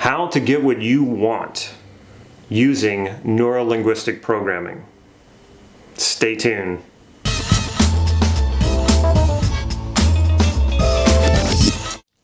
How to get what you want using Neuro Linguistic Programming. Stay tuned.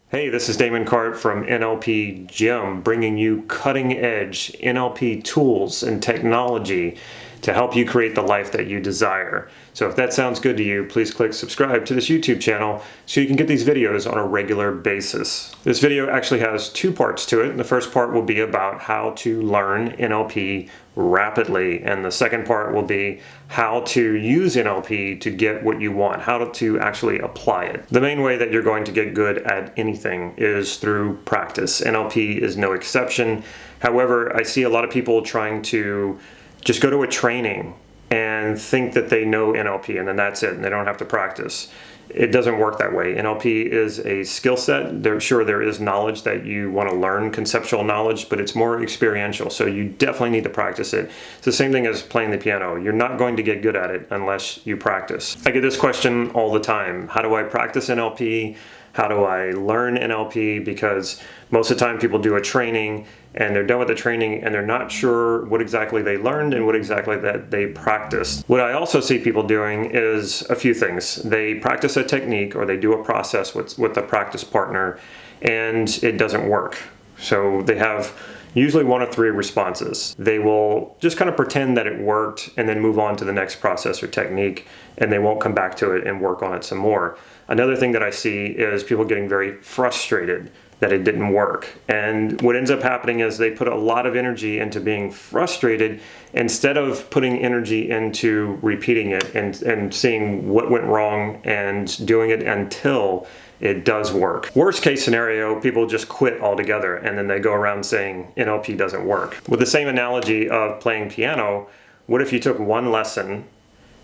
Hey, this is Damon Cart from NLP Gym, bringing you cutting-edge NLP tools and technology to help you create the life that you desire. So if that sounds good to you, please click subscribe to this YouTube channel so you can get these videos on a regular basis. This video actually has two parts to it. The first part will be about how to learn NLP rapidly, and the second part will be how to use NLP to get what you want, how to actually apply it. The main way that you're going to get good at anything is through practice. NLP is no exception. However, I see a lot of people trying to just go to a training and think that they know NLP and then that's it and they don't have to practice. It doesn't work that way. NLP is a skill set. There is knowledge that you want to learn, conceptual knowledge, but it's more experiential. So you definitely need to practice it. It's the same thing as playing the piano. You're not going to get good at it unless you practice. I get this question all the time. How do I practice NLP? How do I learn NLP? Because most of the time people do a training and they're done with the training and they're not sure what exactly they learned and what exactly that they practiced. What I also see people doing is a few things. They practice a technique or they do a process with a practice partner and it doesn't work. So they have usually one of three responses. They will just kind of pretend that it worked and then move on to the next process or technique, and they won't come back to it and work on it some more. Another thing that I see is people getting very frustrated that it didn't work. And what ends up happening is they put a lot of energy into being frustrated instead of putting energy into repeating it and seeing what went wrong and doing it until it does work. Worst case scenario, people just quit altogether and then they go around saying NLP doesn't work. With the same analogy of playing piano, what if you took one lesson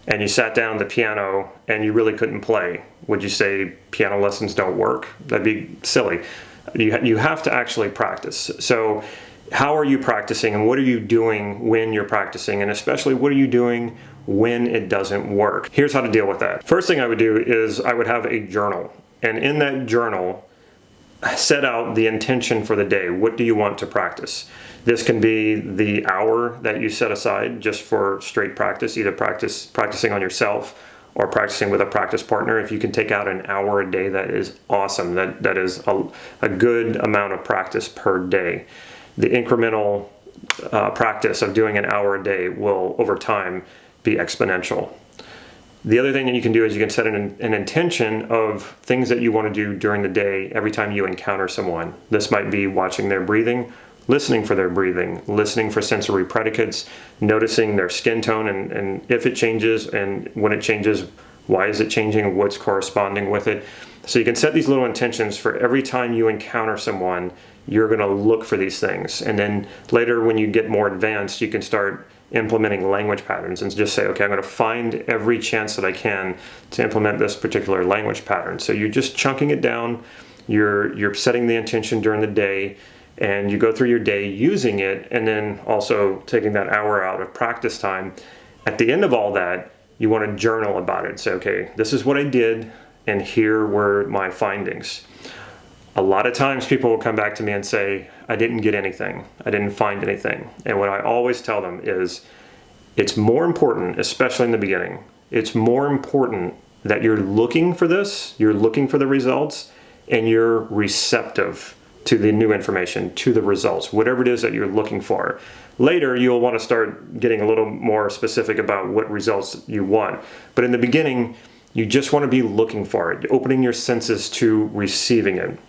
and you sat down at the piano and you really couldn't play? Would you say piano lessons don't work? That'd be silly. You have to actually practice. So how are you practicing and what are you doing when you're practicing? And especially what are you doing when it doesn't work? Here's how to deal with that. First thing I would do is I would have a journal. And in that journal, set out the intention for the day. What do you want to practice? This can be the hour that you set aside just for straight practice, either practicing on yourself or practicing with a practice partner. If you can take out an hour a day, that is awesome. That is a good amount of practice per day. The incremental practice of doing an hour a day will, over time, be exponential. The other thing that you can do is you can set an intention of things that you want to do during the day every time you encounter someone. This might be watching their breathing, listening for their breathing, listening for sensory predicates, noticing their skin tone and if it changes and when it changes, why is it changing and what's corresponding with it. So you can set these little intentions for every time you encounter someone, you're going to look for these things. And then later when you get more advanced, you can start implementing language patterns and just say, okay, I'm going to find every chance that I can to implement this particular language pattern. So you're just chunking it down, you're setting the intention during the day, and you go through your day using it, and then also taking that hour out of practice time. At the end of all that, you want to journal about it. Say, okay, this is what I did, and here were my findings. A lot of times people will come back to me and say, I didn't get anything. I didn't find anything. And what I always tell them is, it's more important, especially in the beginning, it's more important that you're looking for this, you're looking for the results, and you're receptive to the new information, to the results, whatever it is that you're looking for. Later, you'll want to start getting a little more specific about what results you want. But in the beginning, you just want to be looking for it, opening your senses to receiving it.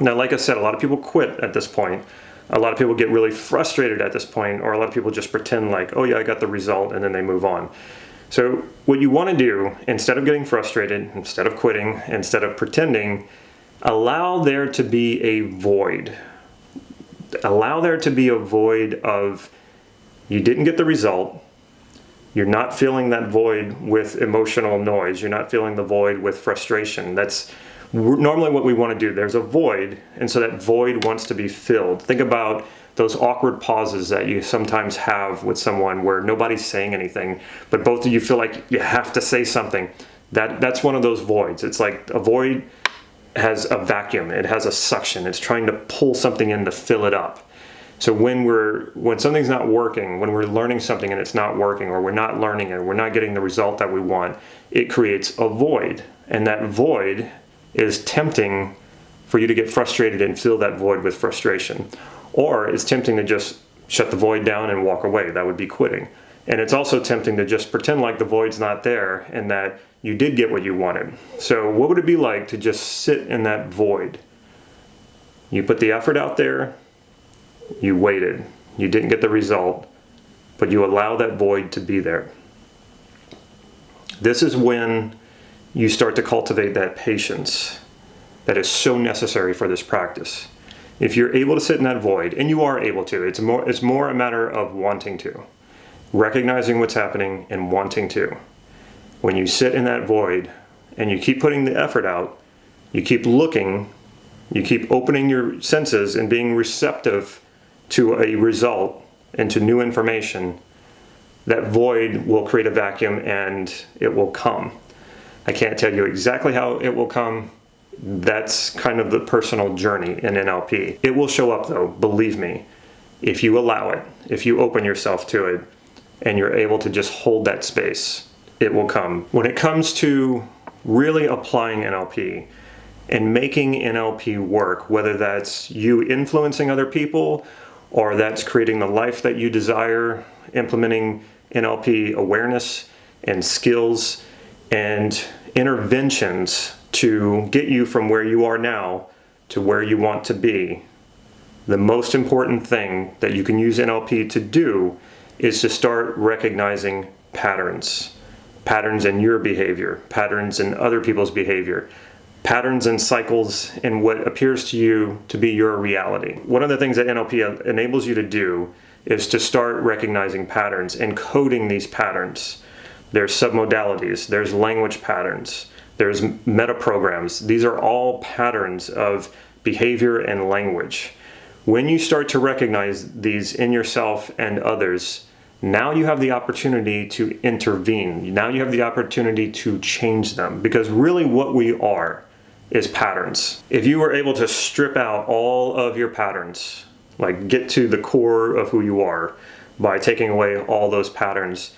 Now, like I said, a lot of people quit at this point. A lot of people get really frustrated at this point, or a lot of people just pretend like, oh yeah, I got the result, and then they move on. So what you want to do, instead of getting frustrated, instead of quitting, instead of pretending, allow there to be a void. Allow there to be a void of, you didn't get the result, you're not filling that void with emotional noise, you're not filling the void with frustration. That's normally what we want to do. There's a void, and so that void wants to be filled. Think about those awkward pauses that you sometimes have with someone where nobody's saying anything, but both of you feel like you have to say something. That's one of those voids. It's like a void has a vacuum, it has a suction, it's trying to pull something in to fill it up. So when something's not working, when we're learning something and it's not working, or we're not learning it, we're not getting the result that we want, it creates a void. And that void is tempting for you to get frustrated and fill that void with frustration. Or it's tempting to just shut the void down and walk away. That would be quitting. And it's also tempting to just pretend like the void's not there and that you did get what you wanted. So what would it be like to just sit in that void? You put the effort out there, you waited, you didn't get the result, but you allow that void to be there. This is when you start to cultivate that patience that is so necessary for this practice. If you're able to sit in that void, and you are able to, it's more a matter of wanting to. Recognizing what's happening and wanting to. When you sit in that void and you keep putting the effort out, you keep looking, you keep opening your senses and being receptive to a result and to new information, that void will create a vacuum and it will come. I can't tell you exactly how it will come. That's kind of the personal journey in NLP. It will show up though, believe me, if you allow it, if you open yourself to it, and you're able to just hold that space, it will come. When it comes to really applying NLP and making NLP work, whether that's you influencing other people or that's creating the life that you desire, implementing NLP awareness and skills and interventions to get you from where you are now to where you want to be, the most important thing that you can use NLP to do is to start recognizing patterns. Patterns in your behavior, patterns in other people's behavior, patterns and cycles in what appears to you to be your reality. One of the things that NLP enables you to do is to start recognizing patterns and coding these patterns. There's submodalities, there's language patterns, there's meta programs. These are all patterns of behavior and language. When you start to recognize these in yourself and others, now you have the opportunity to intervene. Now you have the opportunity to change them, because really what we are is patterns. If you were able to strip out all of your patterns, like get to the core of who you are by taking away all those patterns,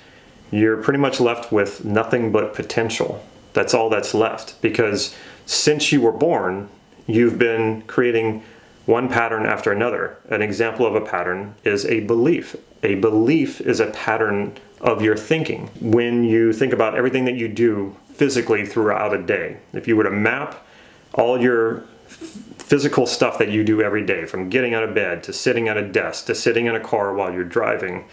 you're pretty much left with nothing but potential. That's all that's left, because since you were born, you've been creating one pattern after another. An example of a pattern is a belief. A belief is a pattern of your thinking. When you think about everything that you do physically throughout a day, if you were to map all your physical stuff that you do every day, from getting out of bed to sitting at a desk to sitting in a car while you're driving,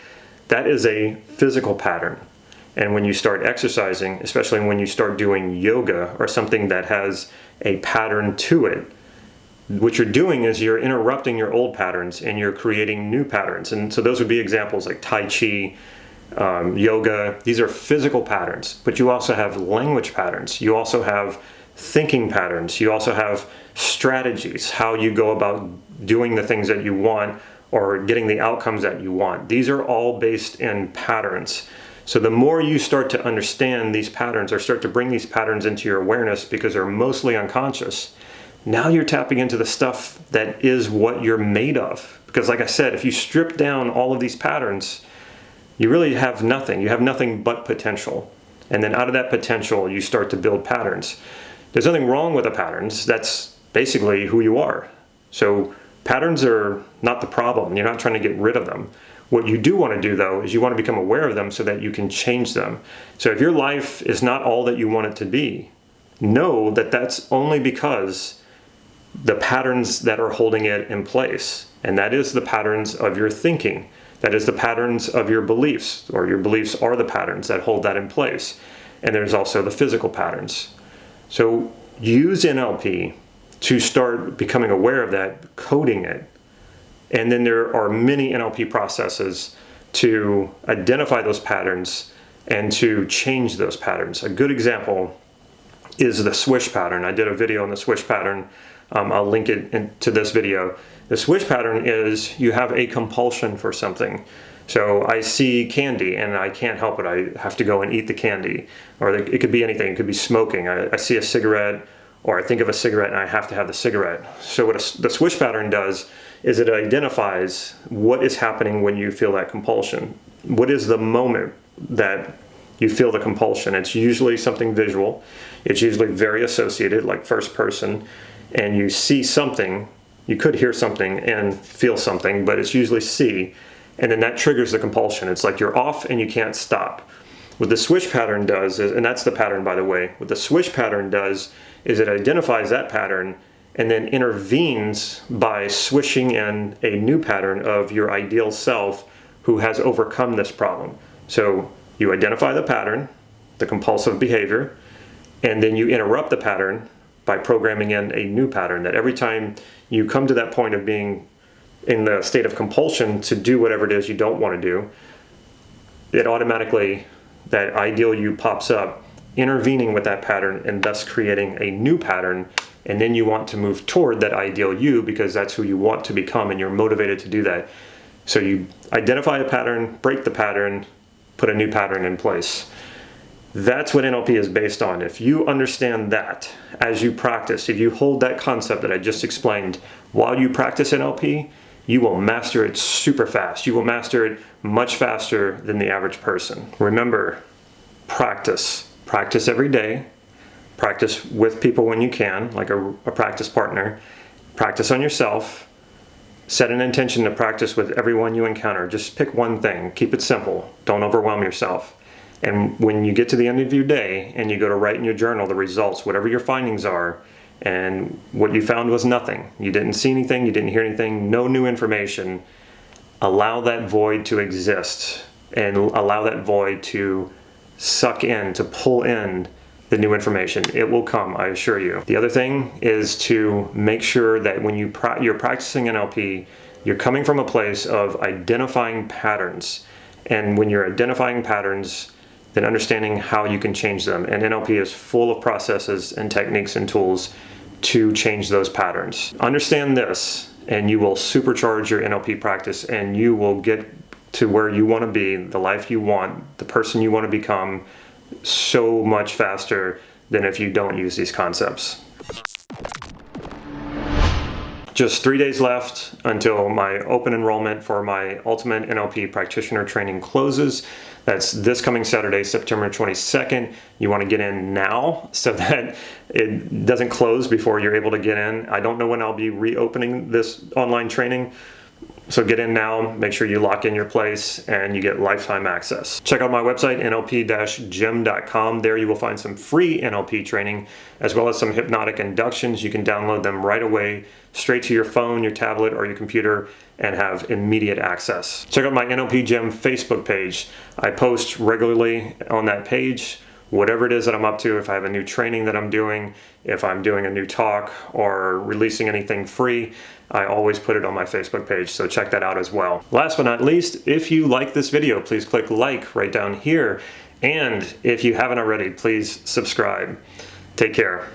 that is a physical pattern. And when you start exercising, especially when you start doing yoga or something that has a pattern to it, what you're doing is you're interrupting your old patterns and you're creating new patterns. And so those would be examples like Tai Chi, yoga. These are physical patterns, but you also have language patterns. You also have thinking patterns. You also have strategies, how you go about doing the things that you want or getting the outcomes that you want. These are all based in patterns. So the more you start to understand these patterns or start to bring these patterns into your awareness, because they're mostly unconscious, now you're tapping into the stuff that is what you're made of. Because like I said, if you strip down all of these patterns, you really have nothing. You have nothing but potential. And then out of that potential, you start to build patterns. There's nothing wrong with the patterns. That's basically who you are. So patterns are not the problem. You're not trying to get rid of them. What you do want to do, though, is you want to become aware of them so that you can change them. So if your life is not all that you want it to be, know that that's only because the patterns that are holding it in place. And that is the patterns of your thinking. That is the patterns of your beliefs, or your beliefs are the patterns that hold that in place. And there's also the physical patterns. So use NLP to start becoming aware of that, coding it. And then there are many NLP processes to identify those patterns and to change those patterns. A good example is the Swish Pattern. I did a video on the Swish Pattern. I'll link it to this video. The Swish Pattern is you have a compulsion for something. So I see candy and I can't help it. I have to go and eat the candy. Or it could be anything. It could be smoking. I see a cigarette or I think of a cigarette and I have to have the cigarette. So what the Swish Pattern does is it identifies what is happening when you feel that compulsion. What is the moment that you feel the compulsion? It's usually something visual. It's usually very associated, like first person, and you see something. You could hear something and feel something, but it's usually see, and then that triggers the compulsion. It's like you're off and you can't stop. What the Swish Pattern does is, and that's the pattern, by the way, what the Swish Pattern does is it identifies that pattern and then intervenes by swishing in a new pattern of your ideal self who has overcome this problem. So you identify the pattern, the compulsive behavior, and then you interrupt the pattern by programming in a new pattern, that every time you come to that point of being in the state of compulsion to do whatever it is you don't want to do, it automatically, that ideal you pops up, intervening with that pattern and thus creating a new pattern. And then you want to move toward that ideal you because that's who you want to become and you're motivated to do that. So you identify a pattern, break the pattern, put a new pattern in place. That's what NLP is based on. If you understand that as you practice, if you hold that concept that I just explained while you practice NLP, you will master it super fast. You will master it much faster than the average person. Remember, practice. Practice every day. Practice with people when you can, like a practice partner. Practice on yourself. Set an intention to practice with everyone you encounter. Just pick one thing. Keep it simple. Don't overwhelm yourself. And when you get to the end of your day and you go to write in your journal the results, whatever your findings are, and what you found was nothing, you didn't see anything, you didn't hear anything, no new information, allow that void to exist and allow that void to suck in, to pull in the new information. It will come, I assure you. The other thing is to make sure that when you're practicing NLP, you're coming from a place of identifying patterns. And when you're identifying patterns, then understanding how you can change them. And NLP is full of processes and techniques and tools to change those patterns. Understand this, and you will supercharge your NLP practice, and you will get to where you want to be, the life you want, the person you want to become, so much faster than if you don't use these concepts. Just 3 days left until my open enrollment for my Ultimate NLP Practitioner training closes. That's this coming Saturday, September 22nd. You want to get in now so that it doesn't close before you're able to get in. I don't know when I'll be reopening this online training. So get in now, make sure you lock in your place, and you get lifetime access. Check out my website, nlp-gym.com. There you will find some free NLP training, as well as some hypnotic inductions. You can download them right away, straight to your phone, your tablet, or your computer, and have immediate access. Check out my NLP Gym Facebook page. I post regularly on that page whatever it is that I'm up to. If I have a new training that I'm doing, if I'm doing a new talk or releasing anything free, I always put it on my Facebook page, so check that out as well. Last but not least, if you like this video, please click like right down here. And if you haven't already, please subscribe. Take care.